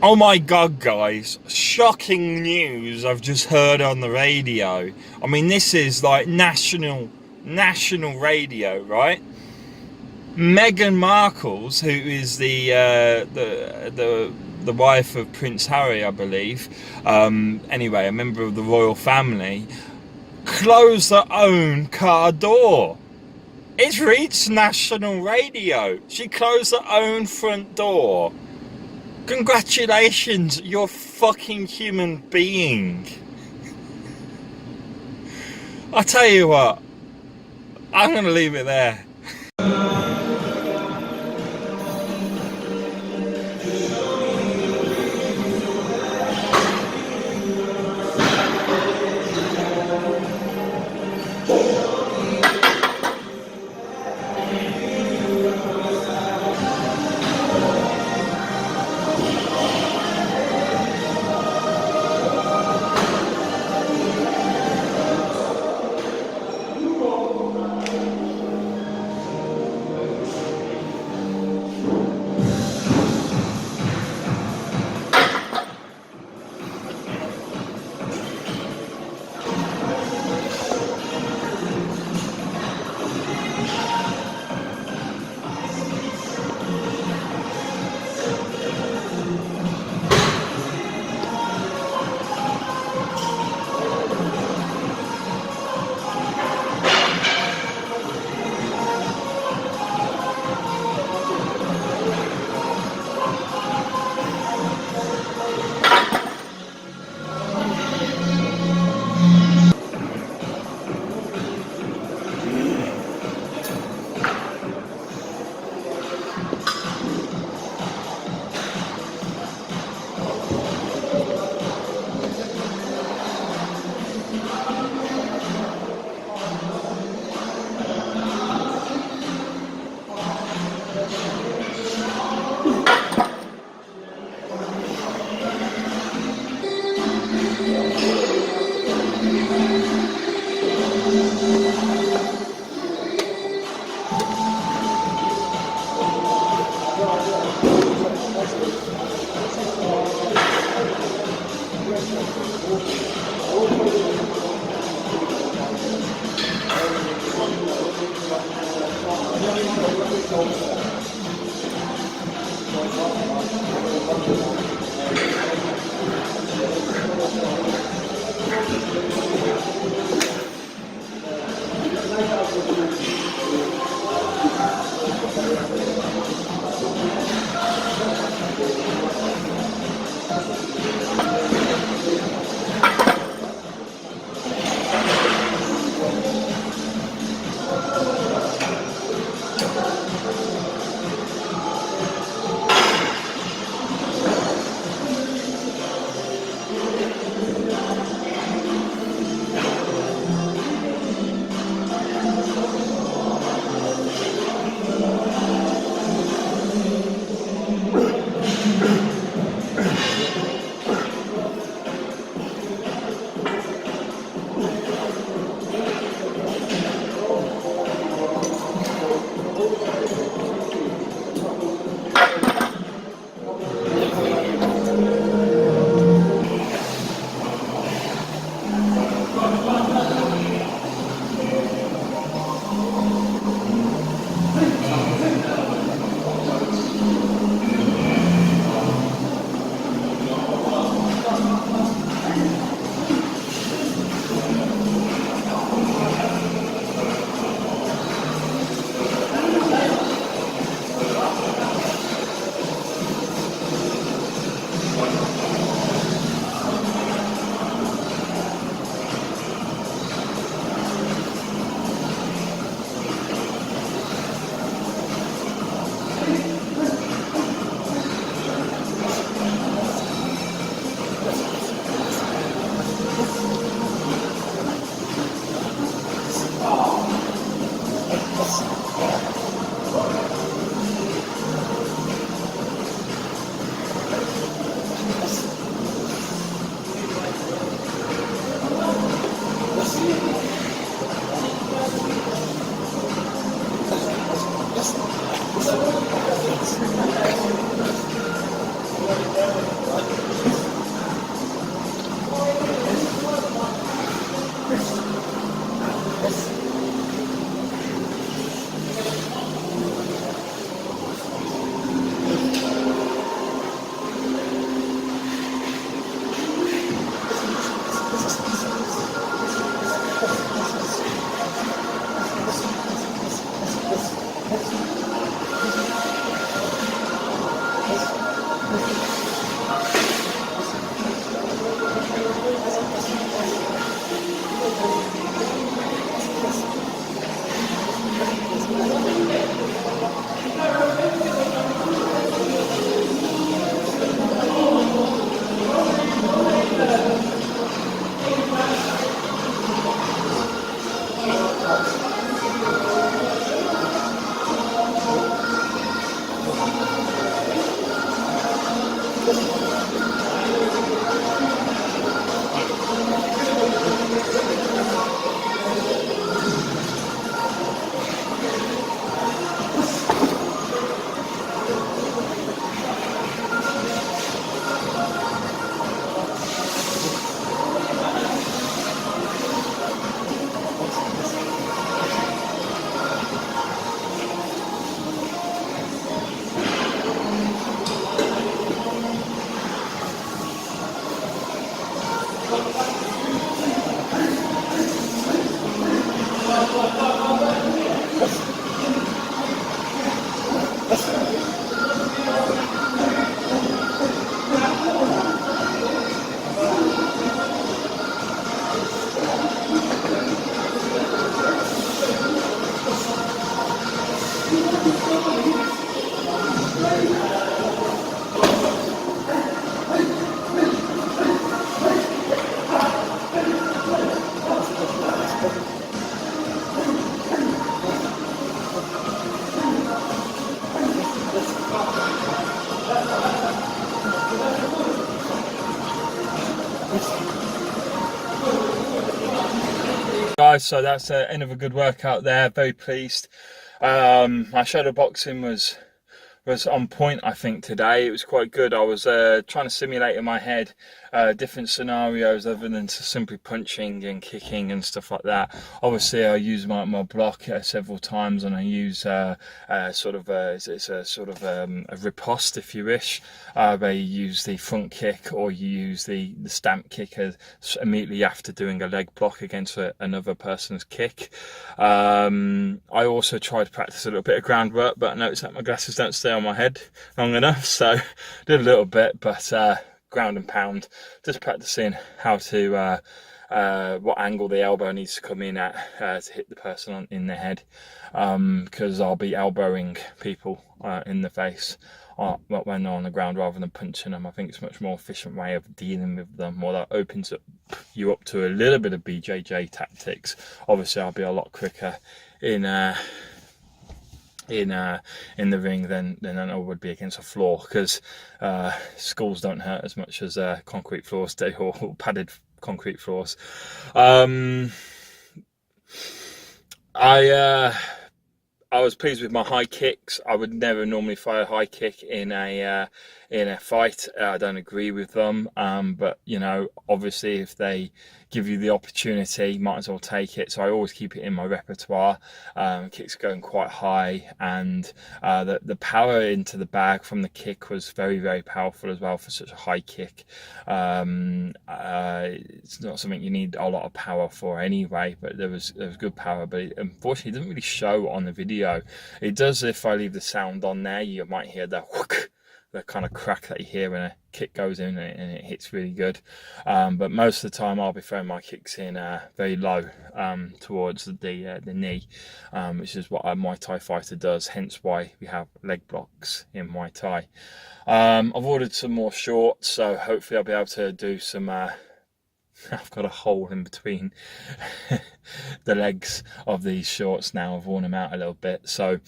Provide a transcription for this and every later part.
Oh my god, guys, shocking news I've just heard on the radio. I mean, this is like national radio, right? Meghan Markle's, who is the wife of Prince Harry, I believe, anyway, a member of the royal family, closed her own car door. It's reached national radio. She closed her own front door. Congratulations, you're a fucking human being. I tell you what, I'm gonna leave it there. Guys, so that's the end of a good workout there. Very pleased. My shadow boxing was on point, I think, today. It was quite good. I was trying to simulate in my head different scenarios other than simply punching and kicking and stuff like that. Obviously, I use my block several times, and I use sort of a riposte, if you wish, where you use the front kick or you use the stamp kick immediately after doing a leg block against another person's kick. I also try to practice a little bit of groundwork, but I noticed that my glasses don't stay on my head long enough, so did a little bit, but ground and pound, just practicing how to what angle the elbow needs to come in at to hit the person in the head, because I'll be elbowing people in the face when they're on the ground rather than punching them. I think it's a much more efficient way of dealing with them, or that opens you up to a little bit of BJJ tactics. Obviously, I'll be a lot quicker in the ring than I would be against a floor, because skulls don't hurt as much as concrete floors do, or padded concrete floors. I was pleased with my high kicks. I would never normally fire a high kick in a fight. I don't agree with them, but you know, obviously if they give you the opportunity, might as well take it. So I always keep it in my repertoire. Kicks going quite high, and the power into the bag from the kick was very, very powerful as well for such a high kick. It's not something you need a lot of power for anyway, but there was good power, but unfortunately it doesn't really show on the video. It does if I leave the sound on there. You might hear the whook, the kind of crack that you hear when a kick goes in and it hits really good. But most of the time I'll be throwing my kicks in very low towards the knee, which is what a Muay Thai fighter does, hence why we have leg blocks in Muay Thai. I've ordered some more shorts, so hopefully I'll be able to do some I've got a hole in between the legs of these shorts now. I've worn them out a little bit, so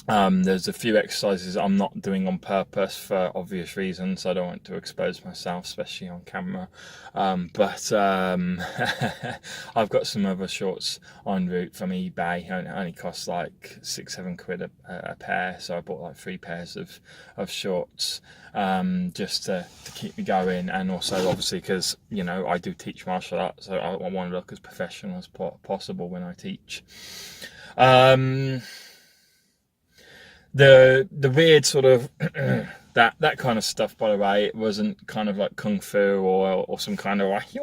there's a few exercises I'm not doing on purpose for obvious reasons. I don't want to expose myself, especially on camera. But I've got some other shorts en route from eBay, and it only costs like £6-7 a pair. So I bought like 3 pairs of shorts just to keep me going, and also obviously because, you know, I do teach martial arts, so I want to look as professional as possible when I teach. The weird sort of that kind of stuff, by the way, it wasn't kind of like kung fu or some kind of like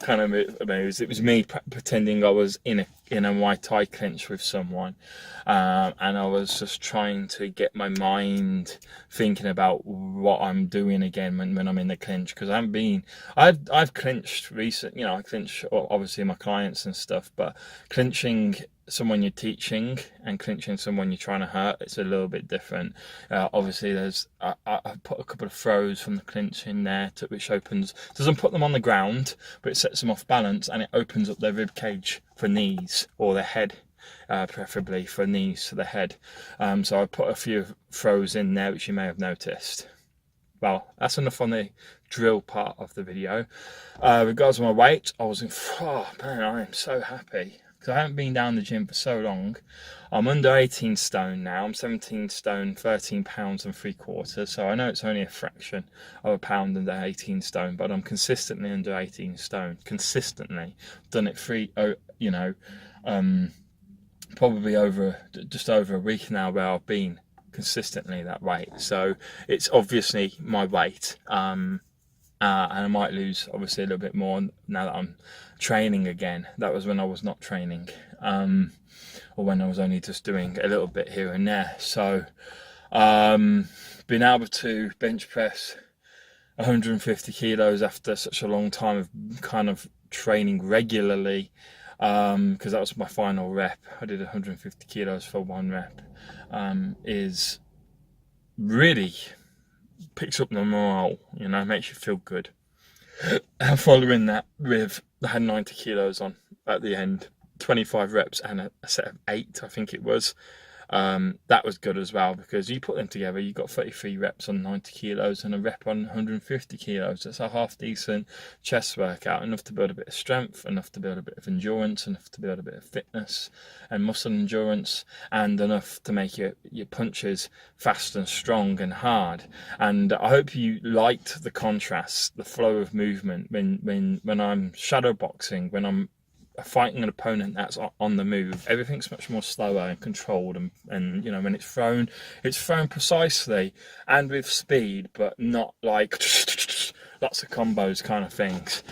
kind of moves. It was me pretending I was in a Muay Thai clinch with someone, and I was just trying to get my mind thinking about what I'm doing again when I'm in the clinch, because I've clinched recent, you know, I clinch obviously my clients and stuff, but clinching someone you're teaching and clinching someone you're trying to hurt, it's a little bit different. Obviously there's I put a couple of throws from the clinch in there which doesn't put them on the ground, but it sets them off balance, and it opens up their rib cage for knees, or their head, preferably for knees to the head. So I put a few throws in there which you may have noticed. Well, that's enough on the drill part of the video. Regards to my weight, I am so happy, because I haven't been down the gym for so long. I'm under 18 stone now. I'm 17 stone, 13 pounds and 3/4. So I know it's only a fraction of a pound under 18 stone, but I'm consistently under 18 stone. Consistently. Done it probably just over a week now where I've been consistently that weight. So it's obviously my weight. and I might lose obviously a little bit more now that I'm training again. That was when I was not training, or when I was only just doing a little bit here and there. So being able to bench press 150 kilos after such a long time of kind of training regularly, because that was my final rep. I did 150 kilos for one rep, is really picks up the morale, you know, makes you feel good. And following that with, I had 90 kilos on at the end, 25 reps and a set of 8, I think it was. That was good as well, because you put them together, you got 33 reps on 90 kilos and a rep on 150 kilos. That's a half decent chest workout, enough to build a bit of strength, enough to build a bit of endurance, enough to build a bit of fitness and muscle endurance, and enough to make your punches fast and strong and hard. And I hope you liked the contrast, the flow of movement when I'm shadow boxing, when I'm fighting an opponent that's on the move. Everything's much more slower and controlled, and you know, when it's thrown precisely and with speed, but not like lots of combos kind of things.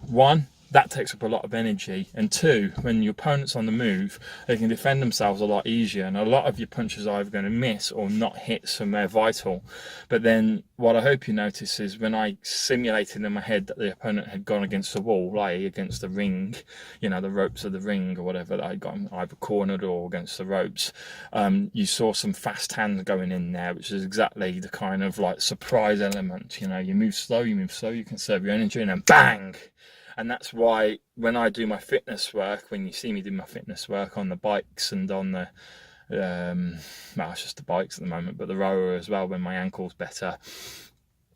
One, that takes up a lot of energy, and two, when your opponent's on the move, they can defend themselves a lot easier, and a lot of your punches are either going to miss or not hit somewhere vital. But then what I hope you notice is when I simulated in my head that the opponent had gone against the wall, like against the ring, you know, the ropes of the ring or whatever, that I'd gone either cornered or against the ropes, you saw some fast hands going in there, which is exactly the kind of like surprise element. You know, you move slow, you conserve your energy, and then bang. And that's why when I do my fitness work, when you see me do my fitness work on the bikes and on the, well, it's just the bikes at the moment, but the rower as well, when my ankle's better,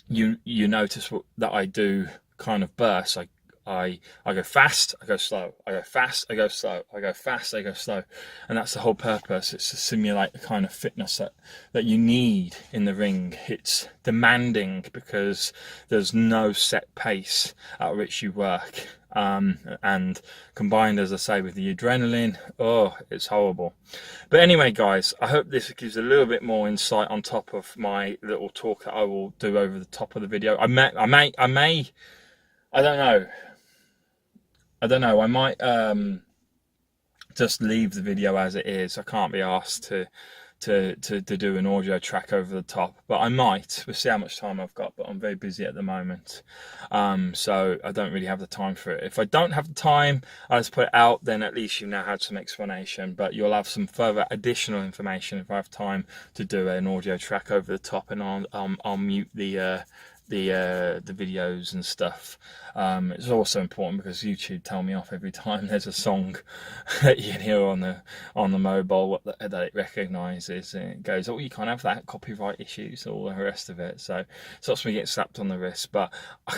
you notice that I do kind of bursts. I go fast, I go slow, I go fast, I go slow, I go fast, I go slow. And that's the whole purpose. It's to simulate the kind of fitness that you need in the ring. It's demanding because there's no set pace at which you work. And combined, as I say, with the adrenaline, oh, it's horrible. But anyway, guys, I hope this gives a little bit more insight on top of my little talk that I will do over the top of the video. I may, I don't know. I might just leave the video as it is. I can't be asked to do an audio track over the top, but I might. We'll see how much time I've got, but I'm very busy at the moment, so I don't really have the time for it. If I don't have the time, I'll just put it out, then at least you now had some explanation, but you'll have some further additional information if I have time to do an audio track over the top, and I'll mute the videos and stuff. It's also important because YouTube tell me off every time there's a song that you can hear on the mobile that it recognises, and it goes, oh, you can't have that, copyright issues, all the rest of it. So it stops me getting slapped on the wrist, but I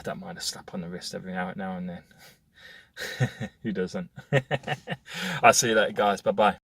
don't mind a slap on the wrist every now and then. Who doesn't? I'll see you later, guys. Bye bye.